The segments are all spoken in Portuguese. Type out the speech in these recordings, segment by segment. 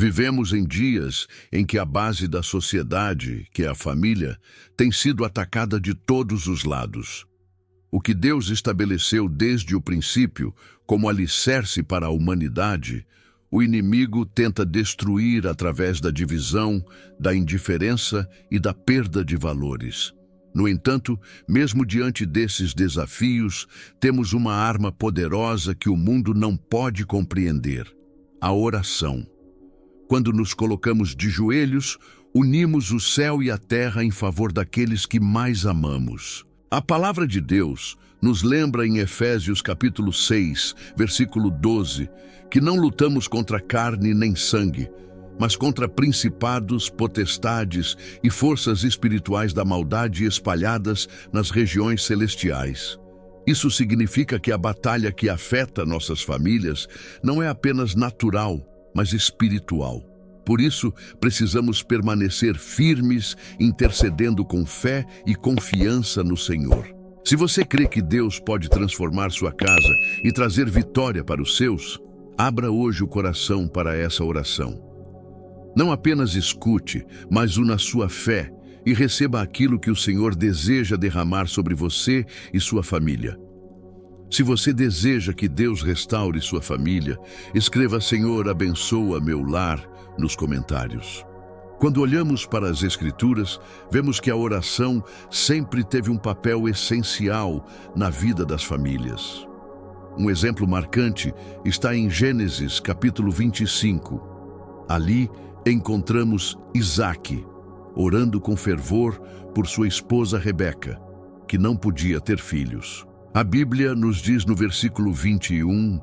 Vivemos em dias em que a base da sociedade, que é a família, tem sido atacada de todos os lados. O que Deus estabeleceu desde o princípio como alicerce para a humanidade, o inimigo tenta destruir através da divisão, da indiferença e da perda de valores. No entanto, mesmo diante desses desafios, temos uma arma poderosa que o mundo não pode compreender: a oração. Quando nos colocamos de joelhos, unimos o céu e a terra em favor daqueles que mais amamos. A palavra de Deus nos lembra em Efésios capítulo 6, versículo 12, que não lutamos contra carne nem sangue, mas contra principados, potestades e forças espirituais da maldade espalhadas nas regiões celestiais. Isso significa que a batalha que afeta nossas famílias não é apenas natural, mas espiritual. Por isso, precisamos permanecer firmes, intercedendo com fé e confiança no Senhor. Se você crê que Deus pode transformar sua casa e trazer vitória para os seus, abra hoje o coração para essa oração. Não apenas escute, mas una sua fé e receba aquilo que o Senhor deseja derramar sobre você e sua família. Se você deseja que Deus restaure sua família, escreva "Senhor, abençoa meu lar" nos comentários. Quando olhamos para as Escrituras, vemos que a oração sempre teve um papel essencial na vida das famílias. Um exemplo marcante está em Gênesis capítulo 25. Ali encontramos Isaque orando com fervor por sua esposa Rebeca, que não podia ter filhos. A Bíblia nos diz no versículo 21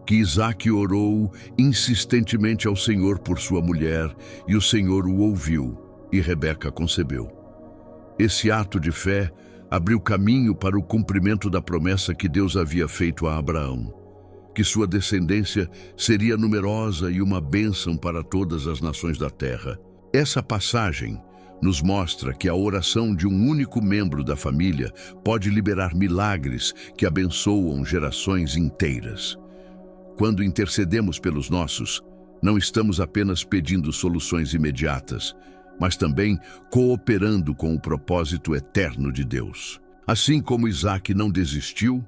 que Isaque orou insistentemente ao Senhor por sua mulher, e o Senhor o ouviu, e Rebeca concebeu. Esse ato de fé abriu caminho para o cumprimento da promessa que Deus havia feito a Abraão, que sua descendência seria numerosa e uma bênção para todas as nações da terra. Essa passagem nos mostra que a oração de um único membro da família pode liberar milagres que abençoam gerações inteiras. Quando intercedemos pelos nossos, não estamos apenas pedindo soluções imediatas, mas também cooperando com o propósito eterno de Deus. Assim como Isaque não desistiu,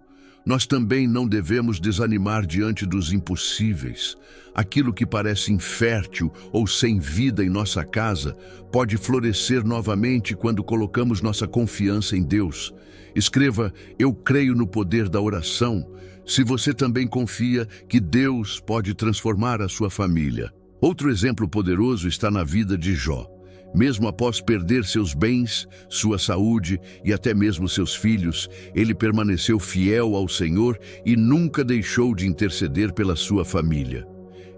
nós também não devemos desanimar diante dos impossíveis. Aquilo que parece infértil ou sem vida em nossa casa pode florescer novamente quando colocamos nossa confiança em Deus. Escreva "Eu creio no poder da oração" se você também confia que Deus pode transformar a sua família. Outro exemplo poderoso está na vida de Jó. Mesmo após perder seus bens, sua saúde e até mesmo seus filhos, ele permaneceu fiel ao Senhor e nunca deixou de interceder pela sua família.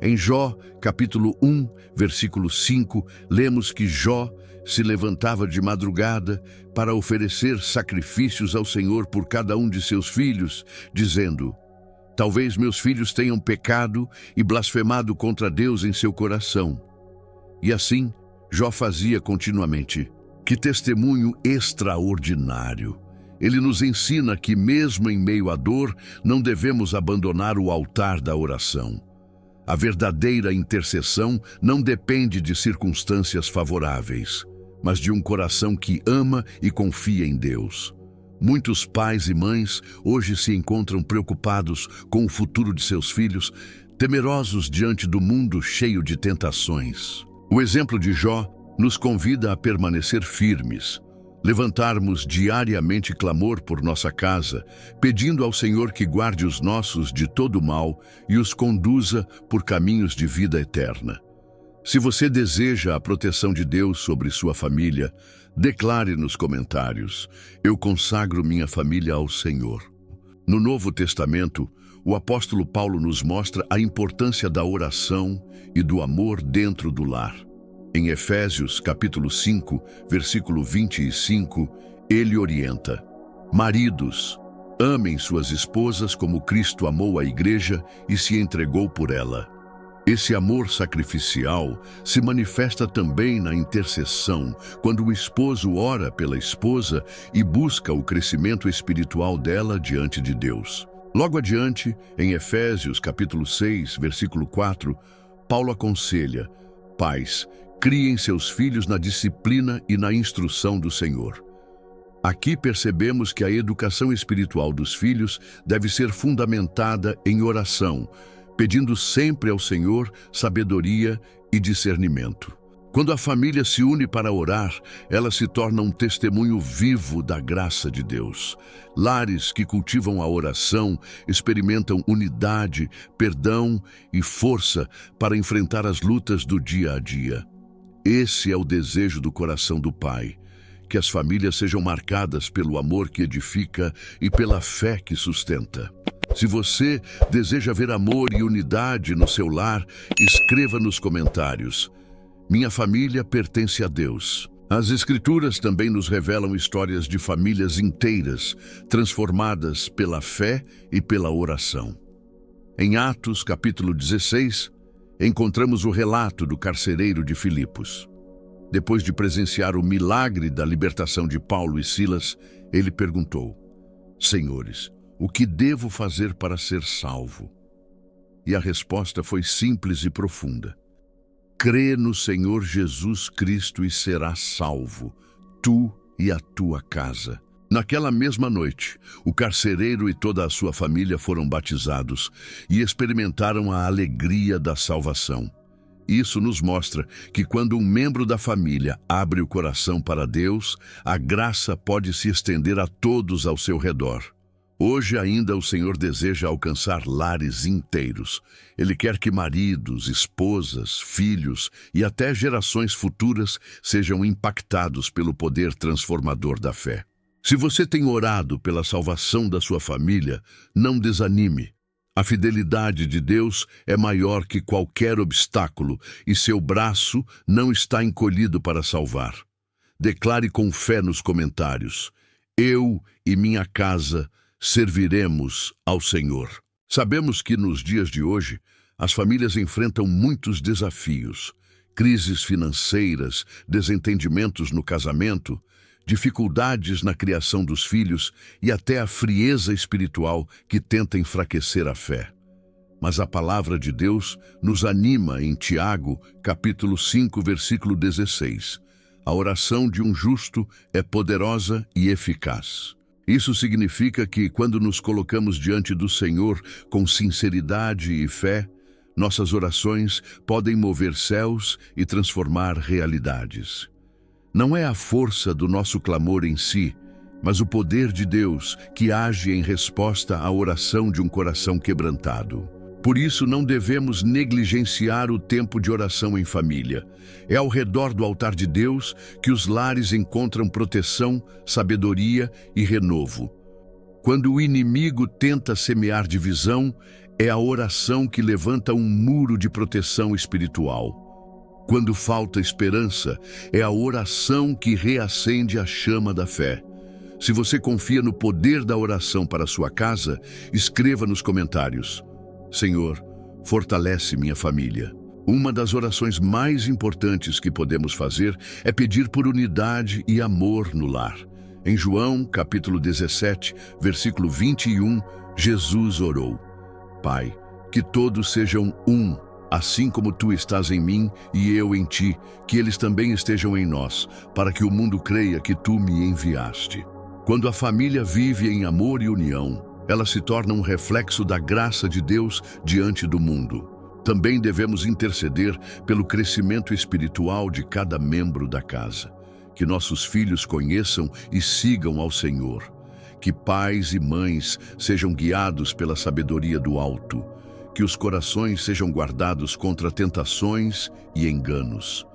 Em Jó, capítulo 1, versículo 5, lemos que Jó se levantava de madrugada para oferecer sacrifícios ao Senhor por cada um de seus filhos, dizendo: "Talvez meus filhos tenham pecado e blasfemado contra Deus em seu coração." E assim, Jó fazia continuamente. Que testemunho extraordinário! Ele nos ensina que, mesmo em meio à dor, não devemos abandonar o altar da oração. A verdadeira intercessão não depende de circunstâncias favoráveis, mas de um coração que ama e confia em Deus. Muitos pais e mães hoje se encontram preocupados com o futuro de seus filhos, temerosos diante do mundo cheio de tentações. O exemplo de Jó nos convida a permanecer firmes, levantarmos diariamente clamor por nossa casa, pedindo ao Senhor que guarde os nossos de todo mal e os conduza por caminhos de vida eterna. Se você deseja a proteção de Deus sobre sua família, declare nos comentários: "Eu consagro minha família ao Senhor." No Novo Testamento, o apóstolo Paulo nos mostra a importância da oração e do amor dentro do lar. Em Efésios, capítulo 5, versículo 25, ele orienta: "Maridos, amem suas esposas como Cristo amou a igreja e se entregou por ela." Esse amor sacrificial se manifesta também na intercessão, quando o esposo ora pela esposa e busca o crescimento espiritual dela diante de Deus. Logo adiante, em Efésios capítulo 6, versículo 4, Paulo aconselha: Pais, criem seus filhos na disciplina e na instrução do Senhor. Aqui percebemos que a educação espiritual dos filhos deve ser fundamentada em oração, pedindo sempre ao Senhor sabedoria e discernimento. Quando a família se une para orar, ela se torna um testemunho vivo da graça de Deus. Lares que cultivam a oração experimentam unidade, perdão e força para enfrentar as lutas do dia a dia. Esse é o desejo do coração do Pai, que as famílias sejam marcadas pelo amor que edifica e pela fé que sustenta. Se você deseja ver amor e unidade no seu lar, escreva nos comentários: minha família pertence a Deus. As Escrituras também nos revelam histórias de famílias inteiras, transformadas pela fé e pela oração. Em Atos, capítulo 16, encontramos o relato do carcereiro de Filipos. Depois de presenciar o milagre da libertação de Paulo e Silas, ele perguntou: Senhores, o que devo fazer para ser salvo? E a resposta foi simples e profunda: crê no Senhor Jesus Cristo e serás salvo, tu e a tua casa. Naquela mesma noite, o carcereiro e toda a sua família foram batizados e experimentaram a alegria da salvação. Isso nos mostra que quando um membro da família abre o coração para Deus, a graça pode se estender a todos ao seu redor. Hoje ainda o Senhor deseja alcançar lares inteiros. Ele quer que maridos, esposas, filhos e até gerações futuras sejam impactados pelo poder transformador da fé. Se você tem orado pela salvação da sua família, não desanime. A fidelidade de Deus é maior que qualquer obstáculo e seu braço não está encolhido para salvar. Declare com fé nos comentários: eu e minha casa serviremos ao Senhor. Sabemos que nos dias de hoje, as famílias enfrentam muitos desafios: crises financeiras, desentendimentos no casamento, dificuldades na criação dos filhos e até a frieza espiritual que tenta enfraquecer a fé. Mas a palavra de Deus nos anima em Tiago, capítulo 5, versículo 16. A oração de um justo é poderosa e eficaz. Isso significa que, quando nos colocamos diante do Senhor com sinceridade e fé, nossas orações podem mover céus e transformar realidades. Não é a força do nosso clamor em si, mas o poder de Deus que age em resposta à oração de um coração quebrantado. Por isso, não devemos negligenciar o tempo de oração em família. É ao redor do altar de Deus que os lares encontram proteção, sabedoria e renovo. Quando o inimigo tenta semear divisão, é a oração que levanta um muro de proteção espiritual. Quando falta esperança, é a oração que reacende a chama da fé. Se você confia no poder da oração para a sua casa, escreva nos comentários: Senhor, fortalece minha família. Uma das orações mais importantes que podemos fazer é pedir por unidade e amor no lar. Em João, capítulo 17, versículo 21, Jesus orou: Pai, que todos sejam um, assim como tu estás em mim e eu em ti, que eles também estejam em nós, para que o mundo creia que tu me enviaste. Quando a família vive em amor e união, ela se torna um reflexo da graça de Deus diante do mundo. Também devemos interceder pelo crescimento espiritual de cada membro da casa. Que nossos filhos conheçam e sigam ao Senhor. Que pais e mães sejam guiados pela sabedoria do alto. Que os corações sejam guardados contra tentações e enganos.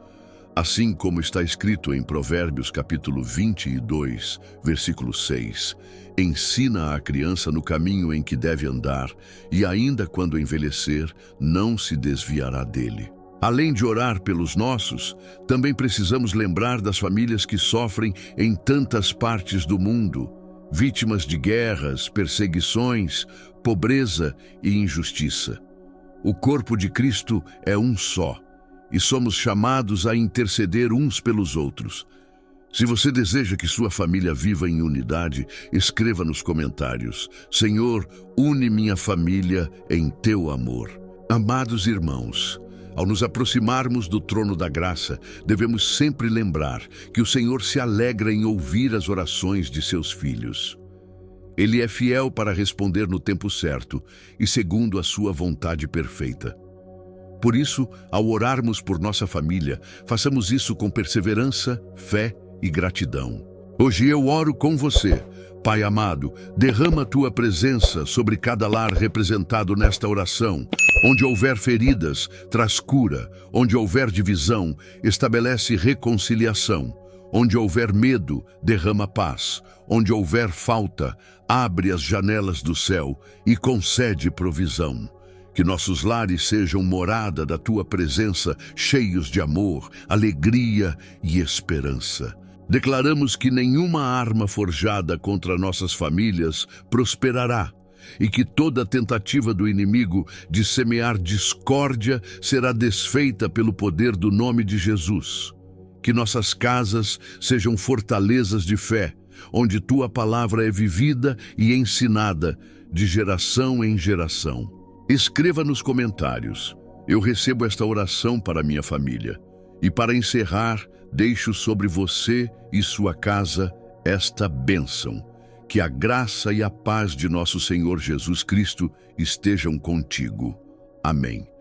Assim como está escrito em Provérbios capítulo 22, versículo 6, ensina a criança no caminho em que deve andar, e ainda quando envelhecer, não se desviará dele. Além de orar pelos nossos, também precisamos lembrar das famílias que sofrem em tantas partes do mundo, vítimas de guerras, perseguições, pobreza e injustiça. O corpo de Cristo é um só, e somos chamados a interceder uns pelos outros. Se você deseja que sua família viva em unidade, escreva nos comentários: Senhor, une minha família em teu amor. Amados irmãos, Ao nos aproximarmos do trono da graça, devemos sempre lembrar que o Senhor se alegra em ouvir as orações de seus filhos. Ele é fiel para responder no tempo certo e segundo a sua vontade perfeita. Por isso, ao orarmos por nossa família, façamos isso com perseverança, fé e gratidão. Hoje eu oro com você. Pai amado, derrama a tua presença sobre cada lar representado nesta oração. Onde houver feridas, traz cura. Onde houver divisão, estabelece reconciliação. Onde houver medo, derrama paz. Onde houver falta, abre as janelas do céu e concede provisão. Que nossos lares sejam morada da tua presença, cheios de amor, alegria e esperança. Declaramos que nenhuma arma forjada contra nossas famílias prosperará e que toda tentativa do inimigo de semear discórdia será desfeita pelo poder do nome de Jesus. Que nossas casas sejam fortalezas de fé, onde tua palavra é vivida e ensinada de geração em geração. Escreva nos comentários: eu recebo esta oração para minha família. E para encerrar, deixo sobre você e sua casa esta bênção. Que a graça e a paz de nosso Senhor Jesus Cristo estejam contigo. Amém.